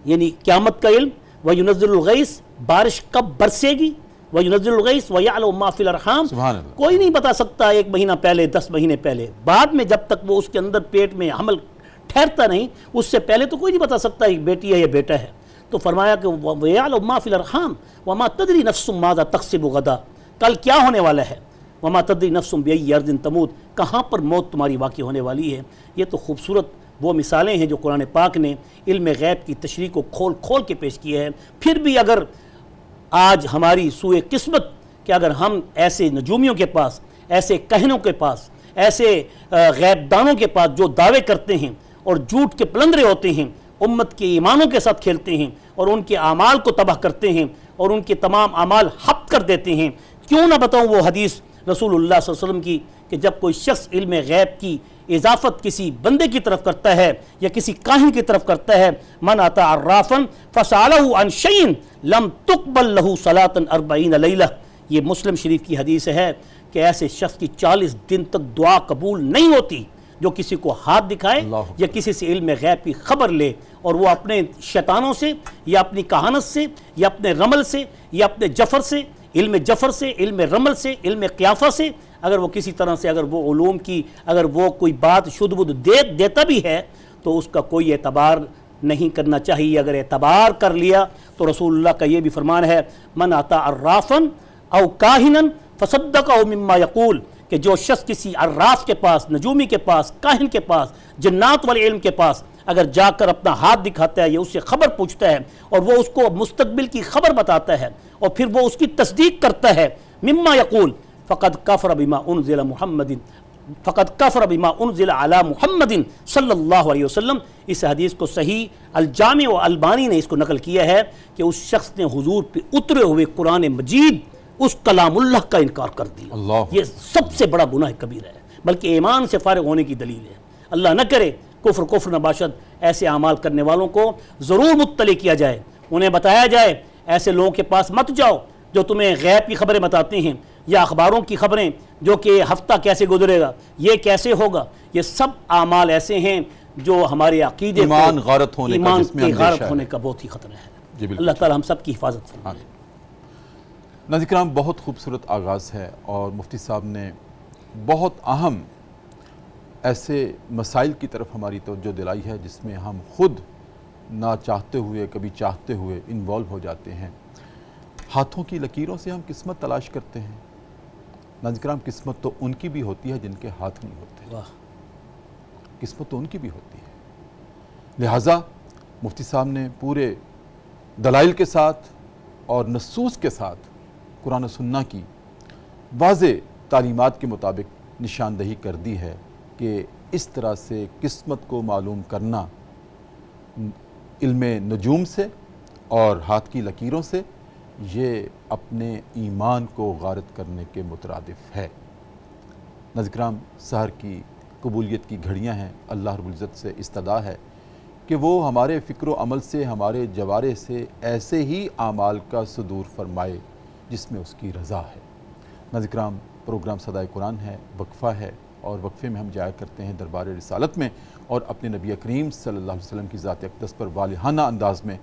یعنی قیامت کا علم، وَيُنَزِّلُ الْغَيْثَ بارش کب برسے گی، وَيُنَزِّلُ الْغَيْثَ وَيَعْلَمُ مَا فِي الْأَرْحَامِ سبحان اللہ۔ کوئی نہیں بتا سکتا 1 مہینہ پہلے، 10 مہینے پہلے، بعد میں جب تک وہ اس کے اندر پیٹ میں حمل ٹھہرتا نہیں، اس سے پہلے تو کوئی نہیں بتا سکتا ایک بیٹی ہے یا بیٹا ہے۔ تو فرمایا کہ وَيَعْلَمُ مَا فِي الْأَرْحَامِ وَمَا تَدْرِي نَفْسٌ مَاذَا تَكْسِبُ غَدًا، کل کیا ہونے والا ہے، وَمَا تَدْرِي نَفْسٌ بِأَيِّ أَرْضٍ تَمُوتُ، کہاں پر موت تمہاری واقع ہونے والی ہے۔ یہ تو خوبصورت وہ مثالیں ہیں جو قرآن پاک نے علم غیب کی تشریح کو کھول کھول کے پیش کیا ہے۔ پھر بھی اگر آج ہماری سوئے قسمت کہ اگر ہم ایسے نجومیوں کے پاس، ایسے کہنوں کے پاس، ایسے غیب دانوں کے پاس جو دعوے کرتے ہیں اور جھوٹ کے پلندرے ہوتے ہیں، امت کے ایمانوں کے ساتھ کھیلتے ہیں اور ان کے اعمال کو تباہ کرتے ہیں اور ان کے تمام اعمال حبط کر دیتے ہیں، کیوں نہ بتاؤں وہ حدیث رسول اللہ صلی اللہ علیہ وسلم کی کہ جب کوئی شخص علم غیب کی اضافت کسی بندے کی طرف کرتا ہے یا کسی کاہن کی طرف کرتا ہے، من اتی عرافا فسألہ عن شیء لم تقبل لہ صلاۃ 40 لیلہ، یہ مسلم شریف کی حدیث ہے کہ ایسے شخص کی 40 دن تک دعا قبول نہیں ہوتی جو کسی کو ہاتھ دکھائے یا کسی سے علم غیب کی خبر لے اور وہ اپنے شیطانوں سے یا اپنی کہانت سے یا اپنے رمل سے یا اپنے جفر سے، علم جفر سے، علم رمل سے، علم قیافہ سے، اگر وہ کسی طرح سے اگر وہ علوم کی اگر وہ کوئی بات شدھ بدھ دیتا بھی ہے تو اس کا کوئی اعتبار نہیں کرنا چاہیے۔ اگر اعتبار کر لیا تو رسول اللہ کا یہ بھی فرمان ہے، من اتی عرافا او کاہنا فصدقہ مما یقول، کہ جو شخص کسی عراف کے پاس، نجومی کے پاس، کاہن کے پاس، جنات والے علم کے پاس اگر جا کر اپنا ہاتھ دکھاتا ہے یا اس سے خبر پوچھتا ہے اور وہ اس کو مستقبل کی خبر بتاتا ہے اور پھر وہ اس کی تصدیق کرتا ہے، مما یقول فقد کفر بما انزل محمد فقد کفر بما انزل علی محمد صلی اللہ علیہ وسلم۔ اس حدیث کو صحیح الجامع و البانی نے اس کو نقل کیا ہے کہ اس شخص نے حضور پہ اترے ہوئے قرآن مجید، اس کلام اللہ کا انکار کر دیا۔ اللہ یہ سب سے بڑا گناہ کبیرہ ہے، بلکہ ایمان سے فارغ ہونے کی دلیل ہے۔ اللہ نہ کرے کفر نباشد ایسے اعمال کرنے والوں کو ضرور مطلع کیا جائے، انہیں بتایا جائے ایسے لوگوں کے پاس مت جاؤ جو تمہیں غیب کی خبریں بتاتے ہیں یا اخباروں کی خبریں جو کہ ہفتہ کیسے گزرے گا، یہ کیسے ہوگا۔ یہ سب اعمال ایسے ہیں جو ہمارے عقیدے کو ایمان غارت ہونے کا، ایمان جس میں کے اندیشہ غارت ہے۔ ہونے کا بہت ہی خطرہ ہے۔ جی بالکل۔ اللہ تعالی ہم سب کی حفاظت فرمائے۔ ناظرین کرام، بہت خوبصورت آغاز ہے اور مفتی صاحب نے بہت اہم ایسے مسائل کی طرف ہماری توجہ دلائی ہے جس میں ہم خود نہ چاہتے ہوئے کبھی چاہتے ہوئے انوالو ہو جاتے ہیں۔ ہاتھوں کی لکیروں سے ہم قسمت تلاش کرتے ہیں۔ ناظرین کرام، قسمت تو ان کی بھی ہوتی ہے جن کے ہاتھ نہیں ہوتے، واہ، قسمت تو ان کی بھی ہوتی ہے۔ لہٰذا مفتی صاحب نے پورے دلائل کے ساتھ اور نصوص کے ساتھ قرآن و سنہ کی واضح تعلیمات کے مطابق نشاندہی کر دی ہے کہ اس طرح سے قسمت کو معلوم کرنا علم نجوم سے اور ہاتھ کی لکیروں سے یہ اپنے ایمان کو غارت کرنے کے مترادف ہے۔ ناظرین کرام، سحر کی قبولیت کی گھڑیاں ہیں، اللہ رب العزت سے استدعا ہے کہ وہ ہمارے فکر و عمل سے، ہمارے جوارے سے ایسے ہی اعمال کا صدور فرمائے جس میں اس کی رضا ہے۔ ناظرین کرام، پروگرام صدائے قرآن ہے، وقفہ ہے اور وقفے میں ہم جایا کرتے ہیں دربار رسالت میں اور اپنے نبی کریم صلی اللہ علیہ وسلم کی ذات اقدس پر والہانہ انداز میں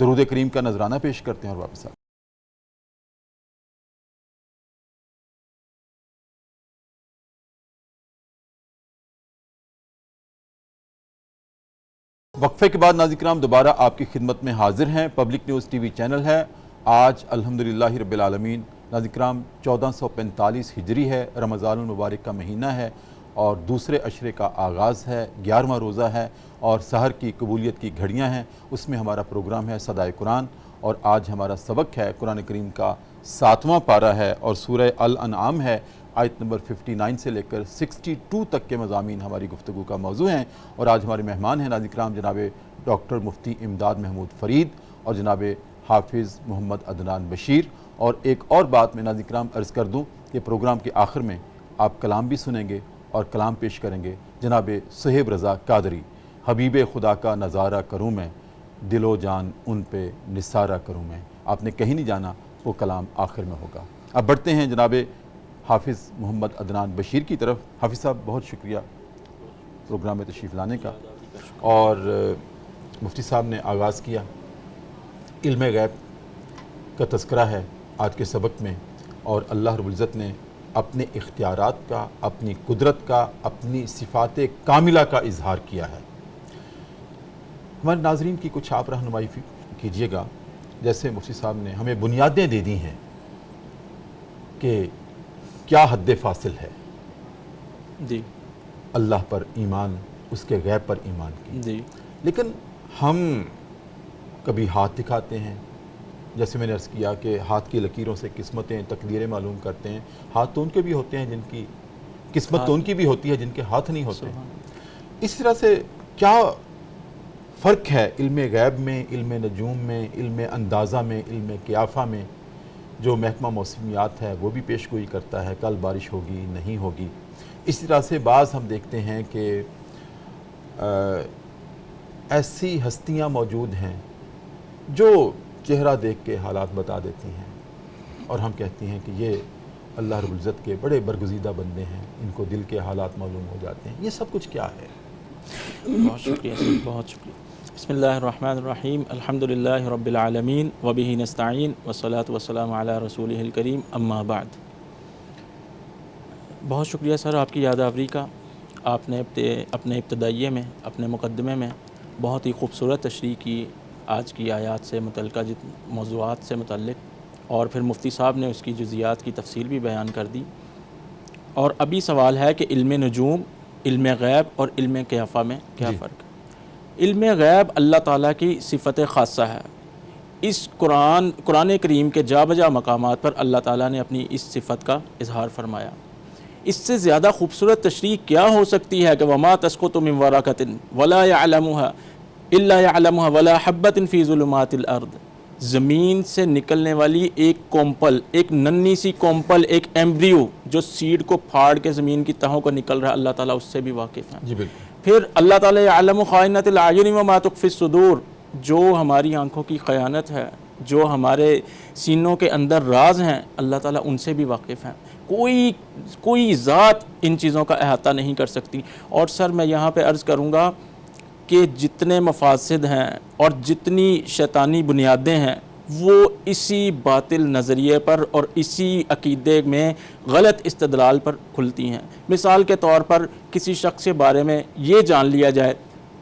درود کریم کا نذرانہ پیش کرتے ہیں اور واپس آتے ہیں۔ وقفے کے بعد ناظرین کرام دوبارہ آپ کی خدمت میں حاضر ہیں۔ پبلک نیوز ٹی وی چینل ہے۔ آج الحمدللہ رب العالمین ناظرین کرام 1445 ہجری ہے، رمضان المبارک کا مہینہ ہے اور دوسرے عشرے کا آغاز ہے، 11واں روزہ ہے اور سحر کی قبولیت کی گھڑیاں ہیں۔ اس میں ہمارا پروگرام ہے صدائے قرآن اور آج ہمارا سبق ہے قرآن کریم کا 7واں پارہ ہے اور سورہ الانعام ہے۔ آیت نمبر 59 سے لے کر 62 تک کے مضامین ہماری گفتگو کا موضوع ہیں اور آج ہمارے مہمان ہیں ناظرین کرام جناب ڈاکٹر مفتی امداد محمود فرید اور جناب حافظ محمد عدنان بشیر۔ اور ایک اور بات میں ناظرین کرام عرض کر دوں کہ پروگرام کے آخر میں آپ کلام بھی سنیں گے اور کلام پیش کریں گے جناب صہیب رضا قادری، حبیب خدا کا نظارہ کروں میں، دل و جان ان پہ نثارہ کروں میں۔ آپ نے کہیں نہیں جانا، وہ کلام آخر میں ہوگا۔ اب بڑھتے ہیں جناب حافظ محمد عدنان بشیر کی طرف۔ حافظ صاحب بہت شکریہ پروگرام میں تشریف لانے کا اور مفتی صاحب نے آغاز کیا، علم غیب کا تذکرہ ہے آج کے سبق میں، اور اللہ رب العزت نے اپنے اختیارات کا، اپنی قدرت کا، اپنی صفات کاملہ کا اظہار کیا ہے۔ ہمارے ناظرین کی کچھ آپ رہنمائی کیجئے گا، جیسے مفتی صاحب نے ہمیں بنیادیں دے دی ہیں کہ کیا حد فاصل ہے جی اللہ پر ایمان، اس کے غیب پر ایمان کی، جی لیکن ہم کبھی ہاتھ دکھاتے ہیں، جیسے میں نے عرض کیا کہ ہاتھ کی لکیروں سے قسمتیں، تقدیریں معلوم کرتے ہیں۔ ہاتھ تو ان کے بھی ہوتے ہیں جن کی قسمت تو ان کی بھی ہوتی ہے جن کے ہاتھ نہیں ہوتے۔ اس طرح سے کیا فرق ہے علم غیب میں، علم نجوم میں، علم اندازہ میں، علم قیافہ میں؟ جو محکمہ موسمیات ہے وہ بھی پیش گوئی کرتا ہے کل بارش ہوگی نہیں ہوگی۔ اس طرح سے بعض ہم دیکھتے ہیں کہ ایسی ہستیاں موجود ہیں جو چہرہ دیکھ کے حالات بتا دیتی ہیں، اور ہم کہتے ہیں کہ یہ اللہ رب العزت کے بڑے برگزیدہ بندے ہیں، ان کو دل کے حالات معلوم ہو جاتے ہیں۔ یہ سب کچھ کیا ہے؟ بہت شکریہ سر، بہت شکریہ۔ بسم اللہ الرحمن الرحیم، الحمدللہ رب العالمین وبہ نستعین والصلاة والسلام علی رسولہ الکریم، اما بعد۔ بہت شکریہ سر آپ کی یادآوری کا۔ آپ نے اپنے ابتدائیے میں، اپنے مقدمے میں بہت ہی خوبصورت تشریح کی آج کی آیات سے متعلقہ موضوعات سے متعلق، اور پھر مفتی صاحب نے اس کی جزیات کی تفصیل بھی بیان کر دی۔ اور ابھی سوال ہے کہ علم نجوم، علم غیب اور علم قیافہ میں کیا فرق ہے؟ علم غیب اللہ تعالیٰ کی صفت خاصہ ہے۔ اس قرآن کریم کے جا بجا مقامات پر اللہ تعالیٰ نے اپنی اس صفت کا اظہار فرمایا۔ اس سے زیادہ خوبصورت تشریح کیا ہو سکتی ہے کہ وما تسقط من ورقۃ ولا يعلمها الا يعلمها ولا حبۃ فی ظلمات الارض۔ زمین سے نکلنے والی ایک کومپل، ایک ننھی سی کومپل، ایک ایمبریو جو سیڈ کو پھاڑ کے زمین کی تہوں کو نکل رہا ہے، اللہ تعالیٰ اس سے بھی واقف ہے۔ جی بالکل۔ پھر اللہ تعالیٰ یعلم خائنۃ الاعین وما تخفی الصدور، جو ہماری آنکھوں کی خیانت ہے، جو ہمارے سینوں کے اندر راز ہیں، اللہ تعالیٰ ان سے بھی واقف ہیں۔ کوئی ذات ان چیزوں کا احاطہ نہیں کر سکتی۔ اور سر میں یہاں پہ عرض کروں گا کہ جتنے مفاسد ہیں اور جتنی شیطانی بنیادیں ہیں وہ اسی باطل نظریے پر اور اسی عقیدے میں غلط استدلال پر کھلتی ہیں۔ مثال کے طور پر کسی شخص کے بارے میں یہ جان لیا جائے،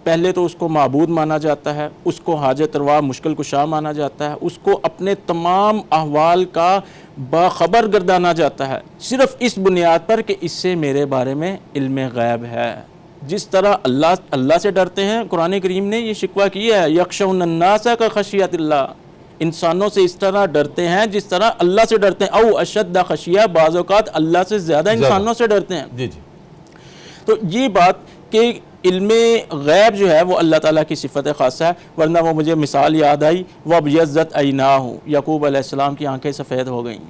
پہلے تو اس کو معبود مانا جاتا ہے، اس کو حاجت روا مشکل کشا مانا جاتا ہے، اس کو اپنے تمام احوال کا باخبر گردانا جاتا ہے، صرف اس بنیاد پر کہ اس سے میرے بارے میں علم غیب ہے۔ جس طرح اللہ سے ڈرتے ہیں، قرآن کریم نے یہ شکوہ کیا ہے، یخشون الناس کا خشیت اللہ، انسانوں سے اس طرح ڈرتے ہیں جس طرح اللہ سے ڈرتے ہیں، او اشد خشیہ، بعض اوقات اللہ سے زیادہ انسانوں سے ڈرتے ہیں۔ جی جی۔ تو یہ بات کہ علم غیب جو ہے وہ اللہ تعالیٰ کی صفت خاصہ ہے، ورنہ وہ مجھے مثال یاد آئی، وَابْيَضَّتْ عَيْنَاهُ، یعقوب علیہ السلام کی آنکھیں سفید ہو گئیں،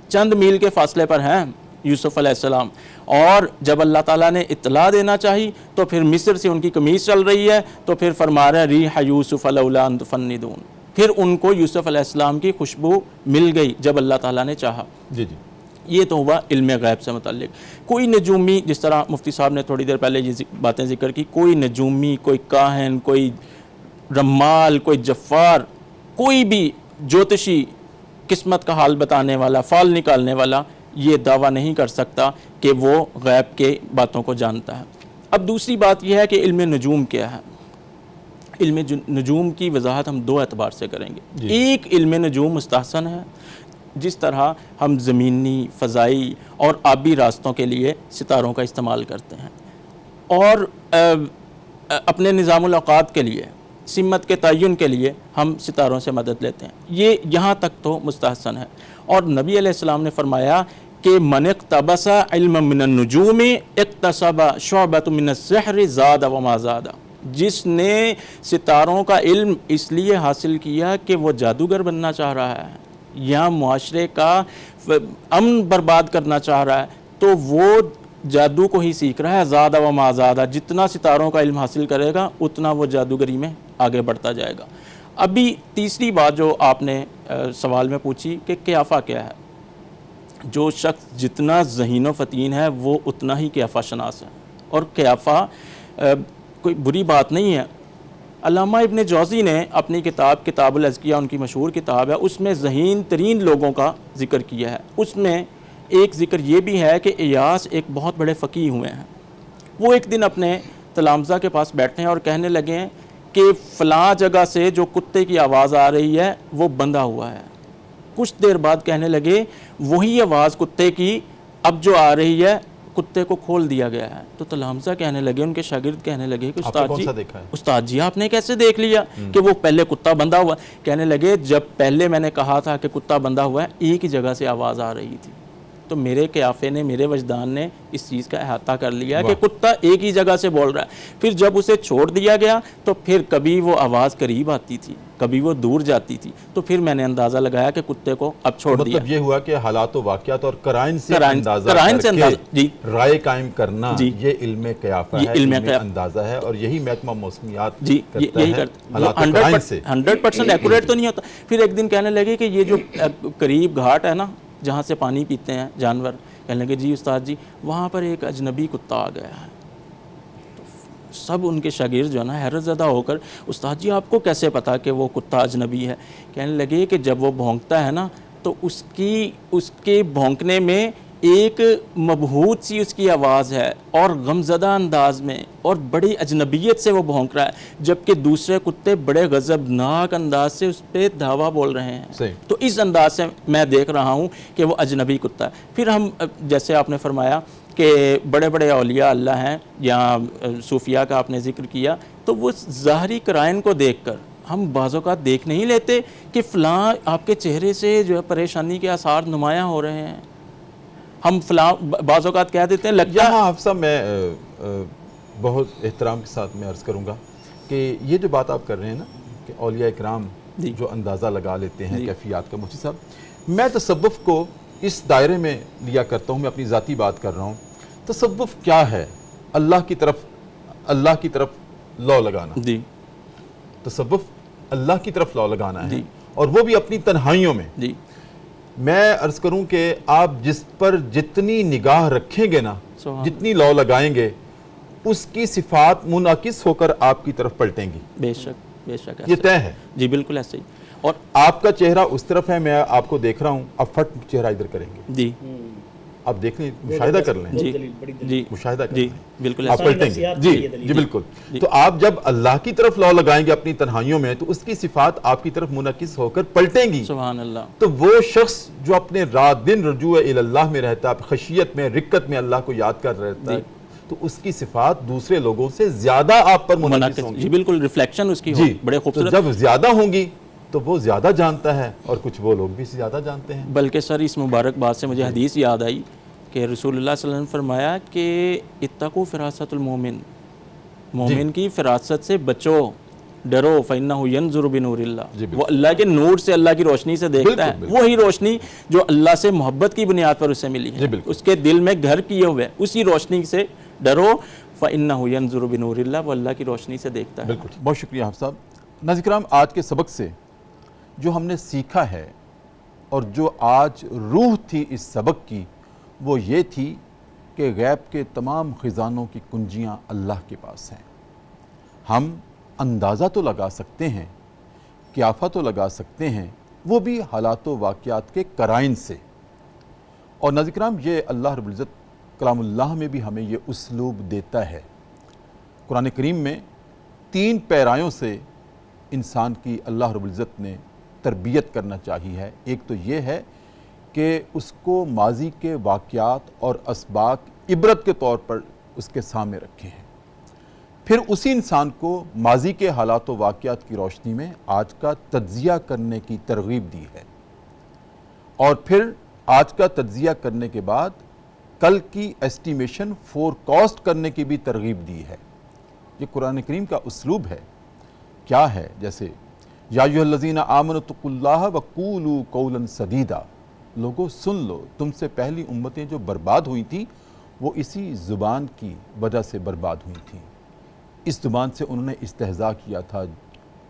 چند میل کے فاصلے پر ہیں یوسف علیہ السلام، اور جب اللہ تعالیٰ نے اطلاع دینا چاہی تو پھر مصر سے ان کی قمیص چل رہی ہے تو پھر فرما رہے ہیں ریح یوسف لولا ان تفندون، پھر ان کو یوسف علیہ السلام کی خوشبو مل گئی جب اللہ تعالیٰ نے چاہا۔ جی جی۔ یہ تو ہوا علم غیب سے متعلق۔ کوئی نجومی، جس طرح مفتی صاحب نے تھوڑی دیر پہلے یہ باتیں ذکر کی، کوئی نجومی، کوئی کاہن، کوئی رمال، کوئی جفار، کوئی بھی جوتشی، قسمت کا حال بتانے والا، فال نکالنے والا، یہ دعویٰ نہیں کر سکتا کہ وہ غیب کے باتوں کو جانتا ہے۔ اب دوسری بات یہ ہے کہ علم نجوم کیا ہے۔ علم نجوم کی وضاحت ہم دو اعتبار سے کریں گے۔ ایک، علم نجوم مستحسن ہے، جس طرح ہم زمینی، فضائی اور آبی راستوں کے لیے ستاروں کا استعمال کرتے ہیں، اور اپنے نظام الاوقات کے لیے، سمت کے تعین کے لیے ہم ستاروں سے مدد لیتے ہیں، یہ یہاں تک تو مستحسن ہے۔ اور نبی علیہ السلام نے فرمایا کہ من اقتبس علم من النجوم اکتسب شعبۃ من السحر زاد وما زاد، جس نے ستاروں کا علم اس لیے حاصل کیا کہ وہ جادوگر بننا چاہ رہا ہے یا معاشرے کا امن برباد کرنا چاہ رہا ہے، تو وہ جادو کو ہی سیکھ رہا ہے، زاد وما زاد، جتنا ستاروں کا علم حاصل کرے گا اتنا وہ جادوگری میں آگے بڑھتا جائے گا۔ ابھی تیسری بات جو آپ نے سوال میں پوچھی کہ قیافہ کیا ہے، جو شخص جتنا ذہین و فطین ہے وہ اتنا ہی قیافہ شناس ہے، اور قیافہ کوئی بری بات نہیں ہے، علامہ ابن جوزی نے اپنی کتاب الازکیہ، ان کی مشہور کتاب ہے، اس میں ذہین ترین لوگوں کا ذکر کیا ہے. اس میں ایک ذکر یہ بھی ہے کہ ایاس ایک بہت بڑے فقیہ ہوئے ہیں. وہ ایک دن اپنے تلامذہ کے پاس بیٹھے ہیں اور کہنے لگے ہیں کہ فلاں جگہ سے جو کتے کی آواز آ رہی ہے وہ بندھا ہوا ہے. کچھ دیر بعد کہنے لگے وہی آواز کتے کی اب جو آ رہی ہے کتے کو کھول دیا گیا ہے. تو تلامذہ کہنے لگے، ان کے شاگرد کہنے لگے کہ استاد جی آپ نے کیسے دیکھ لیا کہ وہ پہلے کتا بندھا ہوا؟ کہنے لگے جب پہلے میں نے کہا تھا کہ کتا بندھا ہوا ہے، ایک ہی جگہ سے آواز آ رہی تھی. تو میرے قیافے نے، میرے وجدان نے اس چیز کا احاطہ کر لیا کہ کتا ایک ہی جگہ سے بول رہا ہے. پھر جب اسے چھوڑ دیا گیا تو پھر کبھی وہ آواز قریب آتی تھی، کبھی وہ دور جاتی تھی. تو پھر میں نے اندازہ لگایا کہ کتے کو اب چھوڑ دیا. مطلب یہ ہوا کہ حالات و واقعات اور قرائن سے اندازہ جی رائے قائم کرنا یہ علم قیافہ ہے، علم اندازہ ہے، اور یہی محکمہ موسمیات کرتا ہے حالات و قرائن سے. 100% ایکوریٹ تو نہیں ہوتا. پھر ایک دن کہنے لگے کہ یہ جو قریب گھاٹ ہے نا جہاں سے پانی پیتے ہیں جانور، کہنے لگے جی استاد جی وہاں پر ایک اجنبی کتا آ گیا ہے. سب ان کے شاگرد جو ہے نا حیرت زدہ ہو کر، استاد جی آپ کو کیسے پتا کہ وہ کتا اجنبی ہے؟ کہنے لگے کہ جب وہ بھونکتا ہے نا تو اس کے بھونکنے میں ایک مبہوت سی اس کی آواز ہے اور غمزدہ انداز میں اور بڑی اجنبیت سے وہ بھونک رہا ہے، جبکہ دوسرے کتے بڑے غضبناک انداز سے اس پہ دھاوا بول رہے ہیں. تو اس انداز سے میں دیکھ رہا ہوں کہ وہ اجنبی کتا ہے. پھر ہم جیسے آپ نے فرمایا کہ بڑے بڑے اولیاء اللہ ہیں یا صوفیاء کا آپ نے ذکر کیا، تو وہ ظاہری قرائن کو دیکھ کر ہم بعض اوقات دیکھ نہیں لیتے کہ فلاں آپ کے چہرے سے جو ہے پریشانی کے آثار نمایاں ہو رہے ہیں. ہم فلاں بعض اوقات کہہ دیتے ہیں لگتا ہے. یہاں حفصہ میں بہت احترام کے ساتھ میں عرض کروں گا کہ یہ جو بات آپ کر رہے ہیں نا کہ اولیاء اکرام جو اندازہ لگا لیتے ہیں کیفیات کا، مفتی صاحب میں تصوف کو اس دائرے میں لیا کرتا ہوں، میں اپنی ذاتی بات کر رہا ہوں. تصوف کیا ہے؟ اللہ کی طرف لو لگانا. جی تصوف اللہ کی طرف لو لگانا ہے، اور وہ بھی اپنی تنہائیوں میں. جی میں عرض کروں کہ آپ جس پر جتنی نگاہ رکھیں گے نا، جتنی لو لگائیں گے، اس کی صفات منعکس ہو کر آپ کی طرف پلٹیں گی. بے شک بے شک یہ طے ہے. جی بالکل ایسے ہی. اور آپ کا چہرہ اس طرف ہے، میں آپ کو دیکھ رہا ہوں، اب فٹ چہرہ ادھر کریں گے. جی آپ دیکھ لیں، مشاہدہ کر لیں. جی مشاہدہ کر جی لیں، بالکل آپ پلٹیں گے. جی بالکل. تو آپ جب اللہ کی طرف لو لگائیں گے اپنی تنہائیوں میں، تو اس کی صفات آپ کی طرف منعکس ہو کر پلٹیں گی. سبحان اللہ. تو وہ شخص جو اپنے رات دن رجوع اللہ میں رہتا ہے، خشیت میں، رقت میں اللہ کو یاد کر رہتا ہے، تو اس کی صفات دوسرے لوگوں سے زیادہ آپ پر منعکس ہوں گی. جی بالکل ریفلیکشن اس کی ہوگی. بڑے خوبصورت. جب زیادہ ہوں گی تو وہ زیادہ جانتا ہے، اور کچھ وہ لوگ بھی زیادہ جانتے ہیں. بلکہ سر اس مبارک بات سے مجھے حدیث یاد آئی کہ رسول اللہ صلی اللہ علیہ وسلم نے فرمایا کہ اتقوا فراست المومن، مومن کی فراست سے بچو، ڈرو، فَإِنَّهُ يَنْظُرُ بِنُورِ اللَّهِ. وہ اللہ کے نور سے، اللہ کی روشنی سے دیکھتا ہے. وہی روشنی جو اللہ سے محبت کی بنیاد پر اسے ملی ہے، اس کے دل میں گھر کیے ہوئے، اسی روشنی سے ڈرو، فَإِنَّهُ يَنْظُرُ بِنُورِ اللَّهِ. وہ اللہ کی روشنی سے دیکھتا ہے. بالکل. بہت شکریہ حافظ صاحب. ناظرین کرام، آج کے سبق سے جو ہم نے سیکھا ہے اور جو آج روح تھی اس سبق کی، وہ یہ تھی کہ غیب کے تمام خزانوں کی کنجیاں اللہ کے پاس ہیں. ہم اندازہ تو لگا سکتے ہیں، قیافہ تو لگا سکتے ہیں، وہ بھی حالات و واقعات کے قرائن سے. اور ناظرین کرام، یہ اللہ رب العزت کلام اللہ میں بھی ہمیں یہ اسلوب دیتا ہے. قرآن کریم میں 3 پیرایوں سے انسان کی اللہ رب العزت نے تربیت کرنا چاہی ہے. ایک تو یہ ہے کہ اس کو ماضی کے واقعات اور اسباق عبرت کے طور پر اس کے سامنے رکھے ہیں. پھر اسی انسان کو ماضی کے حالات و واقعات کی روشنی میں آج کا تجزیہ کرنے کی ترغیب دی ہے، اور پھر آج کا تجزیہ کرنے کے بعد کل کی ایسٹیمیشن فور کاسٹ کرنے کی بھی ترغیب دی ہے. یہ قرآن کریم کا اسلوب ہے. کیا ہے؟ جیسے یا ایھا الذین آمنوا اتقوا اللہ وقولوا قولا سدیدا، لوگوں سن لو، تم سے پہلی امتیں جو برباد ہوئی تھیں وہ اسی زبان کی وجہ سے برباد ہوئی تھیں. اس زبان سے انہوں نے استہزاء کیا تھا،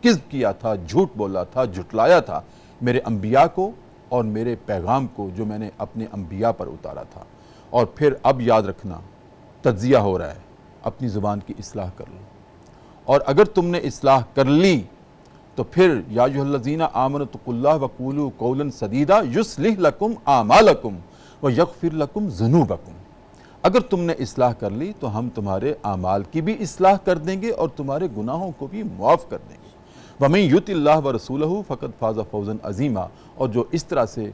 کذب کیا تھا، جھوٹ بولا تھا، جھٹلایا تھا میرے انبیاء کو اور میرے پیغام کو جو میں نے اپنے انبیاء پر اتارا تھا. اور پھر اب یاد رکھنا، تجزیہ ہو رہا ہے، اپنی زبان کی اصلاح کر لو. اور اگر تم نے اصلاح کر لی تو پھر یا ایھا الذین آمنوا اتقوا اللہ وقولوا قولا سدیدا یصلح لکم اعمالکم ویغفر لکم ذنوبکم. اگر تم نے اصلاح کر لی تو ہم تمہارے اعمال کی بھی اصلاح کر دیں گے اور تمہارے گناہوں کو بھی معاف کر دیں گے. وَمَن یُطِع اللَّهَ وَرَسُولَهُ فَقَدْ فَازَ فَوْزًا عَظِیمًا. اور جو اس طرح سے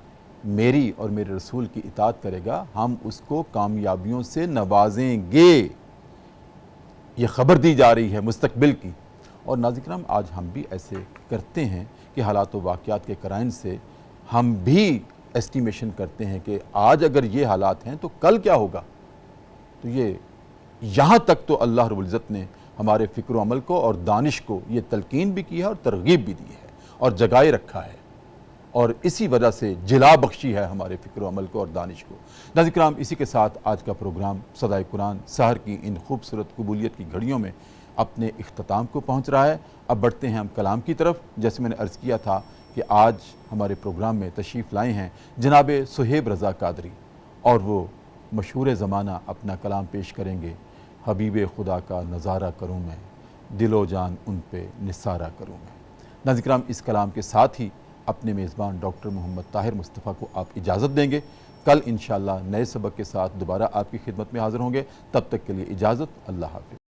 میری اور میرے رسول کی اطاعت کرے گا ہم اس کو کامیابیوں سے نوازیں گے. یہ خبر دی جا رہی ہے مستقبل کی. اور ناظرین کرام آج ہم بھی ایسے کرتے ہیں کہ حالات و واقعات کے قرائن سے ہم بھی ایسٹیمیشن کرتے ہیں کہ آج اگر یہ حالات ہیں تو کل کیا ہوگا. تو یہ یہاں تک تو اللہ رب العزت نے ہمارے فکر و عمل کو اور دانش کو یہ تلقین بھی کی ہے اور ترغیب بھی دی ہے اور جگائے رکھا ہے اور اسی وجہ سے جلا بخشی ہے ہمارے فکر و عمل کو اور دانش کو. ناظرین کرام اسی کے ساتھ آج کا پروگرام صدائے قرآن سحر کی ان خوبصورت قبولیت کی گھڑیوں میں اپنے اختتام کو پہنچ رہا ہے. اب بڑھتے ہیں ہم کلام کی طرف. جیسے میں نے عرض کیا تھا کہ آج ہمارے پروگرام میں تشریف لائے ہیں جناب صہیب رضا قادری اور وہ مشہور زمانہ اپنا کلام پیش کریں گے. حبیب خدا کا نظارہ کروں میں دل و جان ان پہ نثارہ کروں میں. ناظرین کرام اس کلام کے ساتھ ہی اپنے میزبان ڈاکٹر محمد طاہر مصطفیٰ کو آپ اجازت دیں گے. کل انشاءاللہ نئے سبق کے ساتھ دوبارہ آپ کی خدمت میں حاضر ہوں گے. تب تک کے لیے اجازت. اللہ حافظ.